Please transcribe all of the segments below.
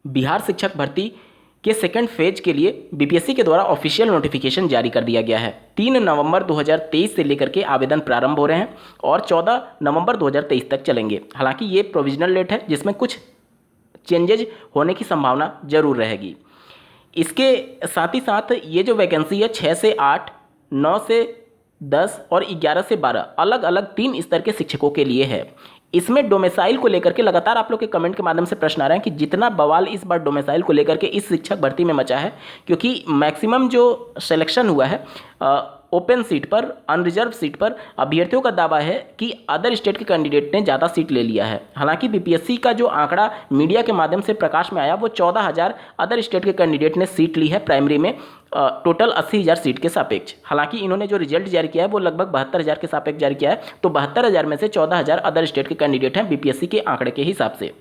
बिहार शिक्षक भर्ती के सेकंड फेज के लिए बीपीएससी के द्वारा ऑफिशियल नोटिफिकेशन जारी कर दिया गया है। 3 नवंबर 2023 से लेकर के आवेदन प्रारंभ हो रहे हैं और 14 नवंबर 2023 तक चलेंगे। हालांकि ये प्रोविजनल डेट है जिसमें कुछ चेंजेज होने की संभावना जरूर रहेगी। इसके साथ ही साथ ये जो वैकेंसी है 6 से 8, 9 से 10 और 11 से 12 अलग अलग 3 स्तर के शिक्षकों के लिए है। इसमें डोमेसाइल को लेकर के लगातार आप लोग के कमेंट के माध्यम से प्रश्न आ रहे हैं कि जितना बवाल इस बार डोमेसाइल को लेकर के इस शिक्षक भर्ती में मचा है, क्योंकि मैक्सिमम जो सिलेक्शन हुआ है ओपन सीट पर, अनरिजर्व सीट पर अभ्यर्थियों का दावा है कि अदर स्टेट के कैंडिडेट ने ज़्यादा सीट ले लिया है। हालांकि बीपीएससी का जो आंकड़ा मीडिया के माध्यम से प्रकाश में आया वो 14,000 अदर स्टेट के कैंडिडेट ने सीट ली है प्राइमरी में, टोटल 80,000 सीट के सापेक्ष। हालांकि इन्होंने जो रिजल्ट जारी किया है वो लगभग 72,000 के सापेक्ष जारी किया है, तो 72,000 में से 14,000 अदर स्टेट के कैंडिडेट हैं बीपीएससी के आंकड़े के हिसाब से।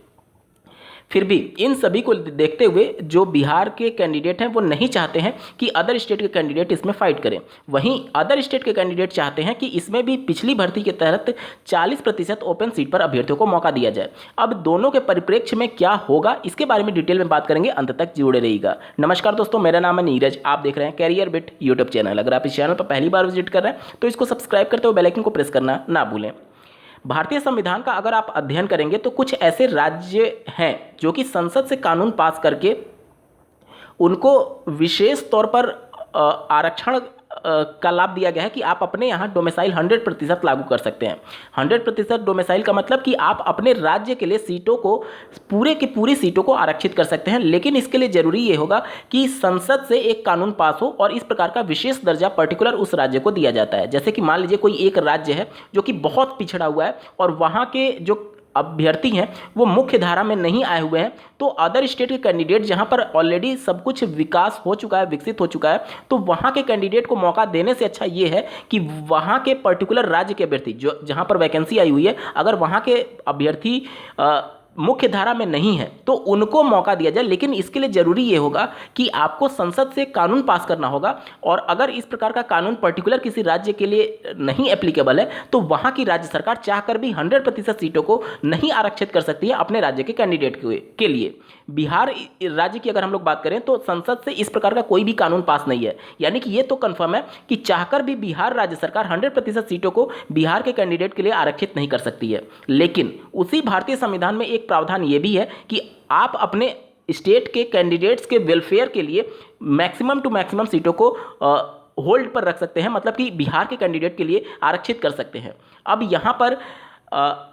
फिर भी इन सभी को देखते हुए जो बिहार के कैंडिडेट हैं वो नहीं चाहते हैं कि अदर स्टेट के कैंडिडेट इसमें फाइट करें। वहीं अदर स्टेट के कैंडिडेट चाहते हैं कि इसमें भी पिछली भर्ती के तहत 40% ओपन सीट पर अभ्यर्थियों को मौका दिया जाए। अब दोनों के परिप्रेक्ष्य में क्या होगा इसके बारे में डिटेल में बात करेंगे, अंत तक जुड़े रहिएगा। नमस्कार दोस्तों, मेरा नाम है नीरज, आप देख रहे हैं कैरियर बिट यूट्यूब चैनल। अगर आप इस चैनल पर पहली बार विजिट कर रहे हैं तो इसको सब्सक्राइब करते हुए बेल आइकन को प्रेस करना ना भूलें। भारतीय संविधान का अगर आप अध्ययन करेंगे तो कुछ ऐसे राज्य हैं जो कि संसद से कानून पास करके उनको विशेष तौर पर आरक्षण का लाभ दिया गया है कि आप अपने यहाँ डोमेसाइल 100% लागू कर सकते हैं। 100% डोमेसाइल का मतलब कि आप अपने राज्य के लिए सीटों को पूरे की पूरी सीटों को आरक्षित कर सकते हैं, लेकिन इसके लिए जरूरी ये होगा कि संसद से एक कानून पास हो और इस प्रकार का विशेष दर्जा पर्टिकुलर उस राज्य को दिया जाता है। जैसे कि मान लीजिए कोई एक राज्य है जो कि बहुत पिछड़ा हुआ है और वहाँ के जो अभ्यर्थी हैं वो मुख्य धारा में नहीं आए हुए हैं, तो अदर स्टेट के कैंडिडेट जहां पर ऑलरेडी सब कुछ विकास हो चुका है, विकसित हो चुका है, तो वहां के कैंडिडेट को मौका देने से अच्छा ये है कि वहां के पर्टिकुलर राज्य के अभ्यर्थी जो जहां पर वैकेंसी आई हुई है, अगर वहां के अभ्यर्थी मुख्य धारा में नहीं है तो उनको मौका दिया जाए। लेकिन इसके लिए जरूरी ये होगा कि आपको संसद से कानून पास करना होगा, और अगर इस प्रकार का कानून पर्टिकुलर किसी राज्य के लिए नहीं एप्लीकेबल है तो वहां की राज्य सरकार चाहकर भी 100% सीटों को नहीं आरक्षित कर सकती है अपने राज्य के कैंडिडेट के लिए। बिहार राज्य की अगर हम लोग बात करें तो संसद से इस प्रकार का कोई भी कानून पास नहीं है, यानी कि ये तो कंफर्म है कि चाहकर भी बिहार राज्य सरकार 100% सीटों को बिहार के कैंडिडेट के लिए आरक्षित नहीं कर सकती है। लेकिन उसी भारतीय संविधान में एक प्रावधान ये भी है कि आप अपने स्टेट के कैंडिडेट्स के वेलफेयर के लिए मैक्सिमम टू मैक्सिमम सीटों को होल्ड पर रख सकते हैं, मतलब कि बिहार के कैंडिडेट के लिए आरक्षित कर सकते हैं। अब यहाँ पर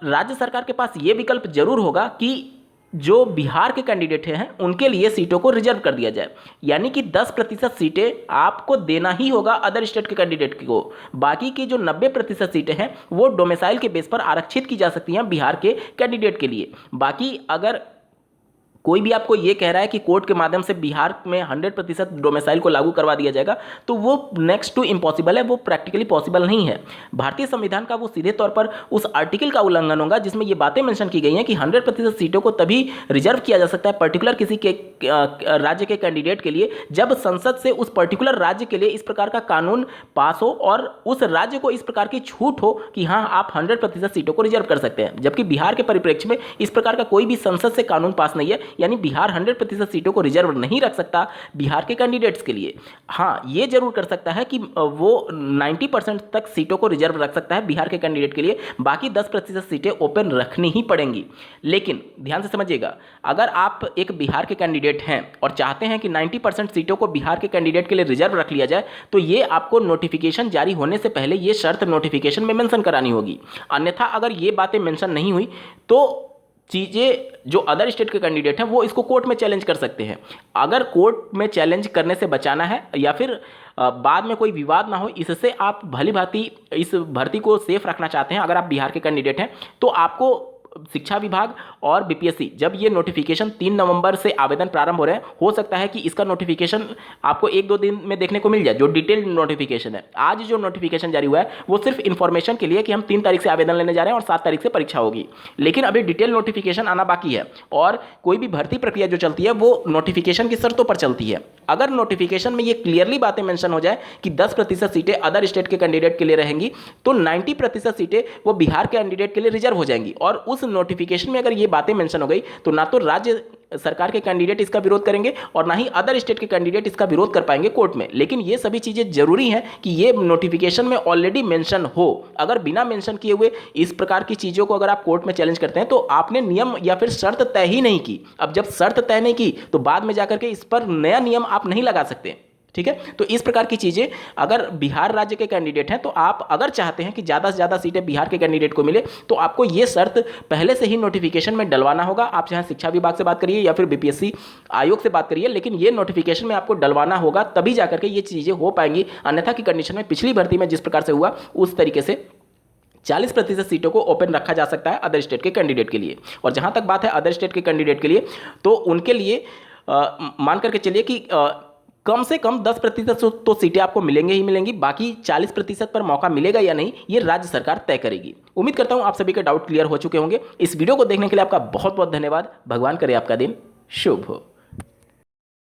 राज्य सरकार के पास ये विकल्प जरूर होगा कि जो बिहार के कैंडिडेट हैं उनके लिए सीटों को रिजर्व कर दिया जाए, यानी कि 10% सीटें आपको देना ही होगा अदर स्टेट के कैंडिडेट को। बाकी की जो 90% सीटें हैं वो डोमेसाइल के बेस पर आरक्षित की जा सकती हैं बिहार के कैंडिडेट के लिए। बाकी अगर कोई भी आपको ये कह रहा है कि कोर्ट के माध्यम से बिहार में 100% डोमेसाइल को लागू करवा दिया जाएगा तो वो नेक्स्ट टू इम्पॉसिबल है, वो प्रैक्टिकली पॉसिबल नहीं है। भारतीय संविधान का वो सीधे तौर पर उस आर्टिकल का उल्लंघन होगा जिसमें ये बातें मेंशन की गई हैं कि 100% सीटों को तभी रिजर्व किया जा सकता है पर्टिकुलर किसी के राज्य के कैंडिडेट के लिए जब संसद से उस पर्टिकुलर राज्य के लिए इस प्रकार का कानून पास हो और उस राज्य को इस प्रकार की छूट हो कि हाँ आप 100% सीटों को रिजर्व कर सकते हैं। जबकि बिहार के परिप्रेक्ष्य में इस प्रकार का कोई भी संसद से कानून पास नहीं है, यानी बिहार 100% सीटों को रिजर्व नहीं रख सकता बिहार के कैंडिडेट्स के लिए। हाँ, ये जरूर कर सकता है कि वो 90% तक सीटों को रिजर्व रख सकता है बिहार के कैंडिडेट के लिए, बाकी 10% सीटें ओपन रखनी ही पड़ेंगी। लेकिन ध्यान से समझिएगा, अगर आप एक बिहार के कैंडिडेट हैं और चाहते हैं कि 90% सीटों को बिहार के कैंडिडेट के लिए रिजर्व रख लिया जाए तो ये आपको नोटिफिकेशन जारी होने से पहले ये शर्त नोटिफिकेशन में मेंशन करानी होगी। अन्यथा अगर ये बातें मेंशन नहीं हुई तो चीज़ें जो अदर स्टेट के कैंडिडेट हैं वो इसको कोर्ट में चैलेंज कर सकते हैं। अगर कोर्ट में चैलेंज करने से बचाना है या फिर बाद में कोई विवाद ना हो, इससे आप भली भांति इस भर्ती को सेफ रखना चाहते हैं, अगर आप बिहार के कैंडिडेट हैं तो आपको शिक्षा विभाग और बीपीएससी जब ये नोटिफिकेशन 3 नवंबर से आवेदन प्रारंभ हो रहे हैं, हो सकता है कि इसका नोटिफिकेशन आपको 1-2 दिन में देखने को मिल जाए। जो डिटेल्ड नोटिफिकेशन है, आज जो नोटिफिकेशन जारी हुआ है वो सिर्फ इन्फॉर्मेशन के लिए कि हम 3 तारीख से आवेदन लेने जा रहे हैं और 7 तारीख से परीक्षा होगी, लेकिन अभी डिटेल नोटिफिकेशन आना बाकी है। और कोई भी भर्ती प्रक्रिया जो चलती है वो नोटिफिकेशन की शर्तों पर चलती है। अगर नोटिफिकेशन में ये क्लियरली बातें मेंशन हो जाए कि 10% सीटें अदर स्टेट के कैंडिडेट के लिए रहेंगी तो 90% सीटें वो बिहार के कैंडिडेट के लिए रिजर्व हो जाएंगी। और उस नोटिफिकेशन में अगर ये बातें मेंशन हो गई तो ना तो राज्य सरकार के कैंडिडेट इसका विरोध करेंगे और ना ही अदर स्टेट के कैंडिडेट इसका विरोध कर पाएंगे कोर्ट में। लेकिन ये सभी चीज़ें जरूरी हैं कि ये नोटिफिकेशन में ऑलरेडी मेंशन हो। अगर बिना मेंशन किए हुए इस प्रकार की चीज़ों को अगर आप कोर्ट में चैलेंज करते हैं तो आपने नियम या फिर शर्त तय ही नहीं की। अब जब शर्त तय नहीं की तो बाद में जाकर के इस पर नया नियम आप नहीं लगा सकते। ठीक है, तो इस प्रकार की चीज़ें अगर बिहार राज्य के कैंडिडेट हैं तो आप अगर चाहते हैं कि ज़्यादा से ज़्यादा सीटें बिहार के कैंडिडेट को मिले तो आपको ये शर्त पहले से ही नोटिफिकेशन में डलवाना होगा। आप चाहे शिक्षा विभाग से बात करिए या फिर बीपीएससी आयोग से बात करिए, लेकिन ये नोटिफिकेशन में आपको डलवाना होगा, तभी जाकर के ये चीज़ें हो पाएंगी। अन्यथा की कंडीशन में पिछली भर्ती में जिस प्रकार से हुआ उस तरीके से 40% सीटों को ओपन रखा जा सकता है अदर स्टेट के कैंडिडेट के लिए। और जहां तक बात है अदर स्टेट के कैंडिडेट के लिए, तो उनके लिए मान करके चलिए कि कम से कम 10% तो सीटें आपको मिलेंगे ही मिलेंगी, बाकी 40% पर मौका मिलेगा या नहीं ये राज्य सरकार तय करेगी। उम्मीद करता हूं आप सभी के डाउट क्लियर हो चुके होंगे। इस वीडियो को देखने के लिए आपका बहुत बहुत धन्यवाद। भगवान करे आपका दिन शुभ हो।